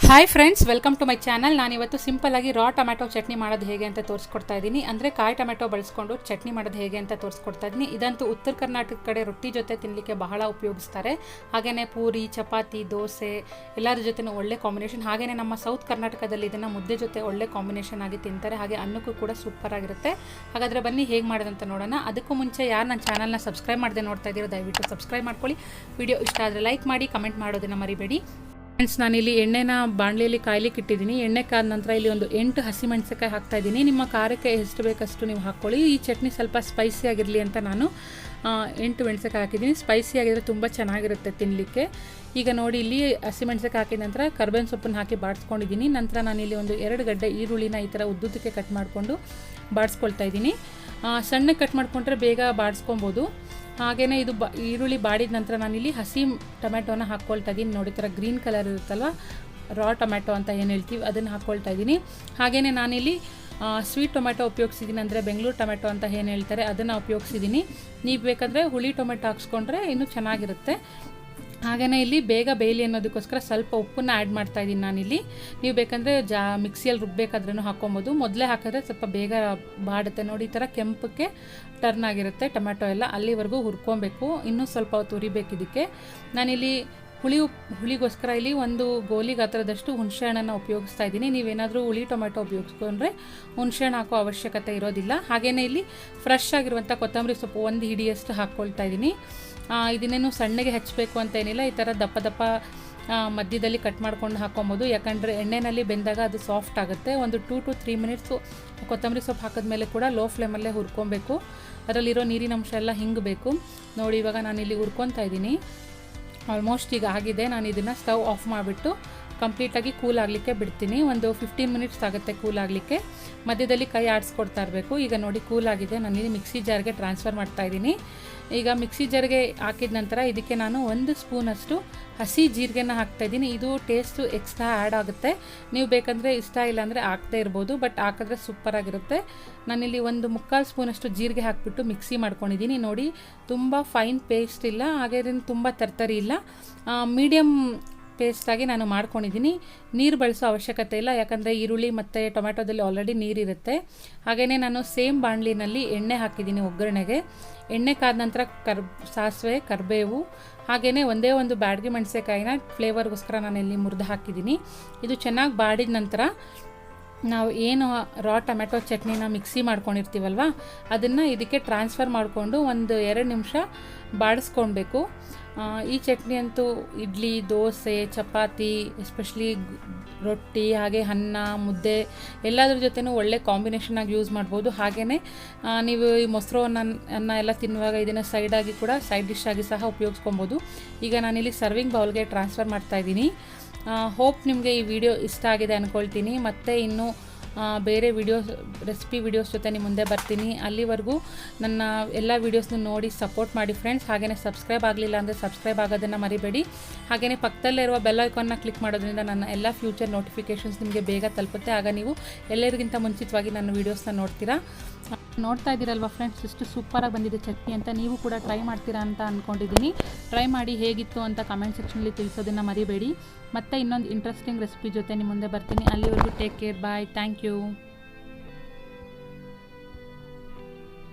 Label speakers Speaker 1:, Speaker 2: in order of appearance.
Speaker 1: Hi friends, welcome to my channel. ನಾನಿವತ್ತು ಸಿಂಪಲ್ಲಾಗಿ ರಾ tomato chutney ಮಾಡೋದು ಹೇಗೆ ಅಂತ ತೋರಿಸ್ಕೊಡ್ತಾ ಇದ್ದೀನಿ. ಅಂದರೆ ಕಾಯಿ ಟೊಮ್ಯಾಟೊ ಬಳಸ್ಕೊಂಡು ಚಟ್ನಿ ಮಾಡೋದು ಹೇಗೆ ಅಂತ ತೋರಿಸ್ಕೊಡ್ತಾ ಇದ್ದೀನಿ. ಇದಂತೂ ಉತ್ತರ ಕರ್ನಾಟಕ ಕಡೆ ರೊಟ್ಟಿ ಜೊತೆ ತಿನ್ನಲಿಕ್ಕೆ ಬಹಳ ಉಪಯೋಗಿಸ್ತಾರೆ. ಹಾಗೆಯೇ ಪೂರಿ, ಚಪಾತಿ, ದೋಸೆ ಎಲ್ಲರ ಜೊತೆನೂ ಒಳ್ಳೆ ಕಾಂಬಿನೇಷನ್. ಹಾಗೆಯೇ ನಮ್ಮ ಸೌತ್ ಕರ್ನಾಟಕದಲ್ಲಿ ಇದನ್ನು ಮುದ್ದೆ ಜೊತೆ ಒಳ್ಳೆ ಕಾಂಬಿನೇಷನ್ ಆಗಿ ತಿಂತಾರೆ. ಹಾಗೆ ಅನ್ನಕ್ಕೂ ಕೂಡ ಸೂಪರ್ ಆಗಿರುತ್ತೆ. ಹಾಗಾದರೆ ಬನ್ನಿ ಹೇಗೆ ಮಾಡೋದಂತ ನೋಡೋಣ. ಅದಕ್ಕೂ ಮುಂಚೆ ಯಾರು ನನ್ನ ಚಾನಲ್ನ ಸಬ್ಸ್ಕ್ರೈಬ್ ಮಾಡದೆ ನೋಡ್ತಾ ಇದ್ದೀರೋ ದಯವಿಟ್ಟು ಸಬ್ಸ್ಕ್ರೈಬ್ ಮಾಡ್ಕೊಳ್ಳಿ. ವಿಡಿಯೋ ಇಷ್ಟ ಆದರೆ ಲೈಕ್ ಮಾಡಿ, ಕಮೆಂಟ್ ಮಾಡೋದನ್ನು ಮರಿಬೇಡಿ. ಫ್ರೆಂಡ್ಸ್, ನಾನಿಲ್ಲಿ ಎಣ್ಣೆನ ಬಾಣಲೆಯಲ್ಲಿ ಕಾಯ್ಲಿಕ್ಕೆ ಇಟ್ಟಿದ್ದೀನಿ. ಎಣ್ಣೆ ಕಾದ ನಂತರ ಇಲ್ಲಿ ಒಂದು 8 ಹಸಿಮೆಣಸಿನಕಾಯಿ ಹಾಕ್ತಾಯಿದ್ದೀನಿ. ನಿಮ್ಮ ಖಾರಕ್ಕೆ ಎಷ್ಟು ಬೇಕಷ್ಟು ನೀವು ಹಾಕ್ಕೊಳ್ಳಿ. ಈ ಚಟ್ನಿ ಸ್ವಲ್ಪ ಸ್ಪೈಸಿ ಆಗಿರಲಿ ಅಂತ ನಾನು 8 ಮೆಣಸಿನಕಾಯಿ ಹಾಕಿದ್ದೀನಿ. ಸ್ಪೈಸಿ ಆಗಿದ್ರೆ ತುಂಬ ಚೆನ್ನಾಗಿರುತ್ತೆ ತಿನ್ನಲಿಕ್ಕೆ. ಈಗ ನೋಡಿ, ಇಲ್ಲಿ ಹಸಿಮೆಣಸಿನಕಾಯಿ ಹಾಕಿದ ನಂತರ ಕರ್ಬೇವಿನ ಸೊಪ್ಪನ್ನು ಹಾಕಿ ಬಾಡಿಸ್ಕೊಂಡಿದ್ದೀನಿ. ನಂತರ ನಾನಿಲ್ಲಿ ಒಂದು 2 ಗಡ್ಡೆ ಈರುಳ್ಳಿನ ಈ ಥರ ಉದ್ದುದಕ್ಕೆ ಕಟ್ ಮಾಡಿಕೊಂಡು ಬಾಡಿಸ್ಕೊಳ್ತಾ ಇದ್ದೀನಿ. ಸಣ್ಣಗೆ ಕಟ್ ಮಾಡಿಕೊಂಡ್ರೆ ಬೇಗ ಬಾಡಿಸ್ಕೊಬೋದು. ಹಾಗೆಯೇ ಇದು ಈರುಳ್ಳಿ ಬಾಡಿದ ನಂತರ ನಾನಿಲ್ಲಿ ಹಸಿ ಟೊಮ್ಯಾಟೋನ ಹಾಕ್ಕೊಳ್ತಾ ಇದ್ದೀನಿ. ನೋಡಿ, ಥರ ಗ್ರೀನ್ ಕಲರ್ ಇರುತ್ತಲ್ವ, ರಾ ಟೊಮ್ಯಾಟೊ ಅಂತ ಏನು ಹೇಳ್ತೀವಿ, ಅದನ್ನು ಹಾಕ್ಕೊಳ್ತಾ ಇದ್ದೀನಿ. ಹಾಗೆಯೇ ನಾನಿಲ್ಲಿ ಸ್ವೀಟ್ ಟೊಮ್ಯಾಟೊ ಉಪಯೋಗಿಸಿದ್ದೀನಿ, ಅಂದರೆ ಬೆಂಗಳೂರು ಟೊಮ್ಯಾಟೊ ಅಂತ ಏನು ಹೇಳ್ತಾರೆ, ಅದನ್ನು ಉಪಯೋಗಿಸಿದ್ದೀನಿ. ನೀವು ಬೇಕಂದರೆ ಹುಳಿ ಟೊಮೆಟೊ ಹಾಕ್ಸ್ಕೊಂಡ್ರೆ ಇನ್ನೂ ಚೆನ್ನಾಗಿರುತ್ತೆ. ಹಾಗೆಯೇ ಇಲ್ಲಿ ಬೇಗ ಬೇಯಲಿ ಅನ್ನೋದಕ್ಕೋಸ್ಕರ ಸ್ವಲ್ಪ ಉಪ್ಪನ್ನು ಆ್ಯಡ್ ಮಾಡ್ತಾಯಿದ್ದೀನಿ ನಾನಿಲ್ಲಿ. ನೀವು ಬೇಕಂದರೆ ಮಿಕ್ಸಿಯಲ್ಲಿ ರುಬ್ಬಬೇಕಾದ್ರೂ ಹಾಕ್ಕೊಬೋದು. ಮೊದಲೇ ಹಾಕಿದ್ರೆ ಸ್ವಲ್ಪ ಬೇಗ ಬಾಡುತ್ತೆ. ನೋಡಿ, ಈ ಥರ ಕೆಂಪಕ್ಕೆ ಟರ್ನ್ ಆಗಿರುತ್ತೆ ಟೊಮ್ಯಾಟೊ ಎಲ್ಲ. ಅಲ್ಲಿವರೆಗೂ ಹುರ್ಕೊಬೇಕು. ಇನ್ನೂ ಸ್ವಲ್ಪ ಹೊತ್ತು ಹುರಿಬೇಕು ಇದಕ್ಕೆ. ನಾನಿಲ್ಲಿ ಹುಳಿಗೋಸ್ಕರ ಇಲ್ಲಿ ಒಂದು ಗೋಲಿ ಗಾತ್ರದಷ್ಟು ಹುಣಸೆಹಣ್ಣನ್ನು ಉಪಯೋಗಿಸ್ತಾ ಇದ್ದೀನಿ. ನೀವೇನಾದರೂ ಹುಳಿ ಟೊಮೆಟೊ ಉಪಯೋಗಿಸ್ಕೊಂಡ್ರೆ ಹುಣಸೆಹಣ್ಣು ಹಾಕೋ ಅವಶ್ಯಕತೆ ಇರೋದಿಲ್ಲ. ಹಾಗೆಯೇ ಇಲ್ಲಿ ಫ್ರೆಶ್ ಆಗಿರುವಂಥ ಕೊತ್ತಂಬರಿ ಸೊಪ್ಪು 1 ಹಿಡಿಯಷ್ಟು ಹಾಕ್ಕೊಳ್ತಾ ಇದ್ದೀನಿ. ಇದನ್ನೇನು ಸಣ್ಣಗೆ ಹೆಚ್ಚಬೇಕು ಅಂತ ಏನಿಲ್ಲ, ಈ ಥರ ದಪ್ಪ ದಪ್ಪ ಮಧ್ಯದಲ್ಲಿ ಕಟ್ ಮಾಡ್ಕೊಂಡು ಹಾಕ್ಕೊಬೋದು. ಯಾಕಂದರೆ ಎಣ್ಣೆಯಲ್ಲಿ ಬೆಂದಾಗ ಅದು ಸಾಫ್ಟ್ ಆಗುತ್ತೆ. ಒಂದು 2 to 3 ಮಿನಿಟ್ಸು ಕೊತ್ತಂಬರಿ ಸೊಪ್ಪು ಹಾಕಿದ್ಮೇಲೆ ಕೂಡ ಲೋ ಫ್ಲೇಮಲ್ಲೇ ಹುರ್ಕೊಬೇಕು. ಅದರಲ್ಲಿರೋ ನೀರಿನಂಶ ಎಲ್ಲ ಹಿಂಗಬೇಕು. ನೋಡಿ, ಇವಾಗ ನಾನಿಲ್ಲಿ ಹುರ್ಕೊತಾ ಇದ್ದೀನಿ. ಆಲ್ಮೋಸ್ಟ್ ಈಗ ಆಗಿದೆ. ನಾನು ಇದನ್ನು ಸ್ಟವ್ ಆಫ್ ಮಾಡಿಬಿಟ್ಟು ಕಂಪ್ಲೀಟಾಗಿ ಕೂಲ್ ಆಗಲಿಕ್ಕೆ ಬಿಡ್ತೀನಿ. ಒಂದು 15 ಮಿನಿಟ್ಸ್ ಆಗುತ್ತೆ ಕೂಲ್ ಆಗಲಿಕ್ಕೆ. ಮಧ್ಯದಲ್ಲಿ ಕೈ ಆಡಿಸ್ಕೊಡ್ತಾ ಇರಬೇಕು. ಈಗ ನೋಡಿ, ಕೂಲ್ ಆಗಿದೆ. ನಾನಿಲ್ಲಿ ಮಿಕ್ಸಿ ಜಾರ್ಗೆ ಟ್ರಾನ್ಸ್ಫರ್ ಮಾಡ್ತಾಯಿದ್ದೀನಿ. ಈಗ ಮಿಕ್ಸಿ ಜಾರ್ಗೆ ಹಾಕಿದ ನಂತರ ಇದಕ್ಕೆ ನಾನು 1 ಸ್ಪೂನಷ್ಟು ಹಸಿ ಜೀರಿಗೆನ ಹಾಕ್ತಾಯಿದ್ದೀನಿ. ಇದು ಟೇಸ್ಟು ಎಕ್ಸ್ಟ್ರಾ ಆ್ಯಡ್ ಆಗುತ್ತೆ. ನೀವು ಬೇಕಂದರೆ ಇಷ್ಟ ಇಲ್ಲ ಅಂದರೆ ಹಾಕ್ದೇ ಇರ್ಬೋದು, ಬಟ್ ಹಾಕಿದ್ರೆ ಸೂಪರಾಗಿರುತ್ತೆ. ನಾನಿಲ್ಲಿ 1/4 ಸ್ಪೂನಷ್ಟು ಜೀರಿಗೆ ಹಾಕಿಬಿಟ್ಟು ಮಿಕ್ಸಿ ಮಾಡ್ಕೊಂಡಿದ್ದೀನಿ. ನೋಡಿ, ತುಂಬ ಫೈನ್ ಪೇಸ್ಟ್ ಇಲ್ಲ, ಹಾಗೆ ತುಂಬ ತರ್ತರಿ ಇಲ್ಲ, ಮೀಡಿಯಮ್ ಪೇಸ್ಟಾಗಿ ನಾನು ಮಾಡ್ಕೊಂಡಿದ್ದೀನಿ. ನೀರು ಬಳಸೋ ಅವಶ್ಯಕತೆ ಇಲ್ಲ, ಯಾಕಂದರೆ ಈರುಳ್ಳಿ ಮತ್ತು ಟೊಮ್ಯಾಟೊದಲ್ಲಿ ಆಲ್ರೆಡಿ ನೀರಿರುತ್ತೆ. ಹಾಗೆಯೇ ನಾನು ಸೇಮ್ ಬಾಣಲಿನಲ್ಲಿ ಎಣ್ಣೆ ಹಾಕಿದ್ದೀನಿ ಒಗ್ಗರಣೆಗೆ. ಎಣ್ಣೆ ಕಾದ ನಂತರ ಸಾಸಿವೆ, ಕರಿಬೇವು, ಹಾಗೆಯೇ ಒಂದೇ ಒಂದು ಬ್ಯಾಡಗಿ ಮೆಣಸಿನಕಾಯಿನ ಫ್ಲೇವರ್ಗೋಸ್ಕರ ನಾನು ಇಲ್ಲಿ ಮುರಿದು ಹಾಕಿದ್ದೀನಿ. ಇದು ಚೆನ್ನಾಗಿ ಬಾಡಿದ ನಂತರ ನಾವು ಏನು ರಾ ಟೊಮ್ಯಾಟೊ ಚಟ್ನಿನ ಮಿಕ್ಸಿ ಮಾಡ್ಕೊಂಡಿರ್ತೀವಲ್ವ, ಅದನ್ನು ಇದಕ್ಕೆ ಟ್ರಾನ್ಸ್ಫರ್ ಮಾಡಿಕೊಂಡು ಒಂದು 2 ನಿಮಿಷ ಬಾಡಿಸ್ಕೊಳ್ಬೇಕು. ಈ ಚಟ್ನಿ ಅಂತೂ ಇಡ್ಲಿ, ದೋಸೆ, ಚಪಾತಿ, ಎಸ್ಪೆಷಲಿ ರೊಟ್ಟಿ, ಹಾಗೆ ಅನ್ನ, ಮುದ್ದೆ ಎಲ್ಲದ್ರ ಜೊತೆನೂ ಒಳ್ಳೆ ಕಾಂಬಿನೇಷನ್ ಆಗಿ ಯೂಸ್ ಮಾಡ್ಬೋದು. ಹಾಗೆಯೇ ನೀವು ಈ ಮೊಸರು ಅನ್ನ ಎಲ್ಲ ತಿನ್ನುವಾಗ ಇದನ್ನು ಸೈಡ್ ಡಿಶ್ ಆಗಿ ಸಹ ಉಪಯೋಗಿಸ್ಕೊಬೋದು. ಈಗ ನಾನಿಲ್ಲಿ ಸರ್ವಿಂಗ್ ಬೌಲ್ಗೆ ಟ್ರಾನ್ಸ್ಫರ್ ಮಾಡ್ತಾಯಿದ್ದೀನಿ. ಹೋಪ್ ನಿಮಗೆ ಈ ವಿಡಿಯೋ ಇಷ್ಟ ಆಗಿದೆ ಅಂದ್ಕೊಳ್ತೀನಿ. ಮತ್ತು ಇನ್ನೂ ಬೇರೆ ರೆಸಿಪಿ ವಿಡಿಯೋಸ್ ಜೊತೆ ನಿಮ್ಮ ಮುಂದೆ ಬರ್ತೀನಿ. ಅಲ್ಲಿವರೆಗೂ ನನ್ನ ಎಲ್ಲ ವೀಡಿಯೋಸ್ನ ನೋಡಿ ಸಪೋರ್ಟ್ ಮಾಡಿ ಫ್ರೆಂಡ್ಸ್. ಹಾಗೆಯೇ ಸಬ್ಸ್ಕ್ರೈಬ್ ಆಗಲಿಲ್ಲ ಅಂದರೆ ಸಬ್ಸ್ಕ್ರೈಬ್ ಆಗೋದನ್ನು ಮರಿಬೇಡಿ. ಹಾಗೆಯೇ ಪಕ್ಕದಲ್ಲೇ ಇರುವ ಬೆಲ್ ಐಕಾನ್ನ ಕ್ಲಿಕ್ ಮಾಡೋದ್ರಿಂದ ನನ್ನ ಎಲ್ಲ ಫ್ಯೂಚರ್ ನೋಟಿಫಿಕೇಷನ್ಸ್ ನಿಮಗೆ ಬೇಗ ತಲುಪುತ್ತೆ. ಆಗ ನೀವು ಎಲ್ಲರಿಗಿಂತ ಮುಂಚಿತವಾಗಿ ನನ್ನ ವೀಡಿಯೋಸ್ನ ನೋಡ್ತಾ ಇದ್ದೀರಲ್ವ ಫ್ರೆಂಡ್ಸ್, ಎಷ್ಟು ಸೂಪರಾಗಿ ಬಂದಿದೆ ಚಟ್ನಿ ಅಂತ. ನೀವು ಕೂಡ ಟ್ರೈ ಮಾಡ್ತೀರಾ ಅಂತ ಅಂದ್ಕೊಂಡಿದ್ದೀನಿ. ಟ್ರೈ ಮಾಡಿ ಹೇಗಿತ್ತು ಅಂತ ಕಮೆಂಟ್ ಸೆಕ್ಷನಲ್ಲಿ ತಿಳಿಸೋದನ್ನು ಮರಿಬೇಡಿ. ಮತ್ತೆ ಇನ್ನೊಂದು ಇಂಟ್ರೆಸ್ಟಿಂಗ್ ರೆಸಿಪಿ ಜೊತೆ ನಿಮ್ಮ ಮುಂದೆ ಬರ್ತೀನಿ. ಅಲ್ಲಿವರೆಗೂ take care, bye, thank you.